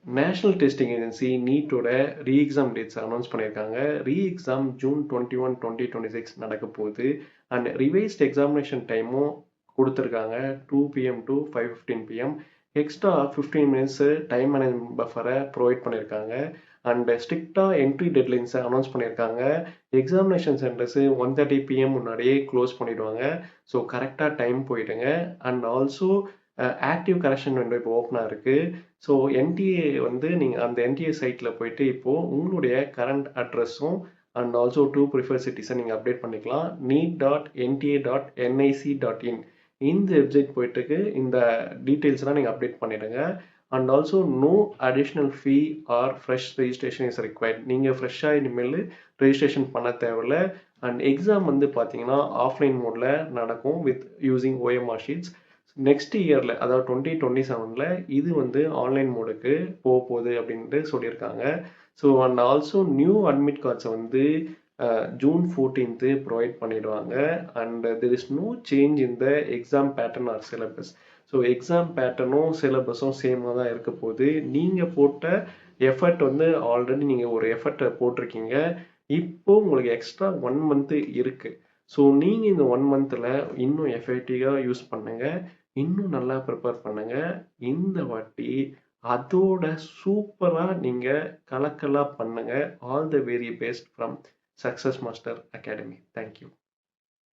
National testing agency நீட்டோட reexam dates announce பண்ணியிருக்காங்க. Reexam June 21, 2026 நடக்க போகுது. அண்ட் ரிவைஸ்ட் எக்ஸாமினேஷன் டைமும் கொடுத்துருக்காங்க 2 PM to 5:15 PM. Extra 15 minutes time management பஃபரை ப்ரொவைட் பண்ணியிருக்காங்க. அண்ட் ஸ்ட்ரிக்டாக என்ட்ரி டெட்லைன்ஸை அனௌன்ஸ் பண்ணியிருக்காங்க. எக்ஸாமினேஷன் சென்டர்ஸு 1:30 PM முன்னாடியே க்ளோஸ் பண்ணிவிடுவாங்க. ஸோ கரெக்டாக டைம் போயிடுங்க. And also active correction window இப்போ ஓப்பனாக இருக்குது. ஸோ என்டிஏ வந்து நீங்கள் அந்த என்டிஏ சைட்டில் போயிட்டு இப்போது உங்களுடைய கரண்ட் அட்ரஸும் அண்ட் ஆல்சோ டூ ப்ரிஃபர் சிட்டிஸை நீங்கள் அப்டேட் பண்ணிக்கலாம். neet.nta.nic.in இந்த வெப்சைட் போயிட்டுருக்கு. இந்த டீட்டெயில்ஸ்லாம் நீங்கள் அப்டேட் பண்ணிவிடுங்க. And also no additional fee or fresh registration is required. நீங்கள் ஃப்ரெஷ்ஷாக இனிமேல் ரெஜிஸ்ட்ரேஷன் பண்ண தேவையில்ல. அண்ட் எக்ஸாம் வந்து பார்த்தீங்கன்னா ஆஃப்லைன் மோடில் நடக்கும் with using OMR sheets. Next இயரில் அதாவது 2027 இது வந்து ஆன்லைன் மோடுக்கு போகுது அப்படின்ட்டு சொல்லியிருக்காங்க. So and also new admit கார்ட்ஸை வந்து ஜூன் 14 ப்ரொவைட் பண்ணிடுவாங்க. And there is no change in the exam pattern or syllabus. So exam பேட்டர்னும் சிலபஸும் சேமாக தான் இருக்க போகுது. நீங்கள் போட்ட எஃபர்ட் வந்து ஆல்ரெடி நீங்கள் ஒரு எஃபர்ட்டை போட்டிருக்கீங்க. இப்போ உங்களுக்கு எக்ஸ்ட்ரா 1 மந்த்து இருக்குது. ஸோ நீங்கள் இந்த 1 மந்தில் இன்னும் எஃபெக்டிவாக யூஸ் பண்ணுங்கள். இன்னும் நல்லா ப்ரிப்பேர் பண்ணுங்கள். இந்த வாட்டி அதோட சூப்பராக நீங்கள் கலக்கலாக பண்ணுங்கள். All the very best from success master academy. Thank you.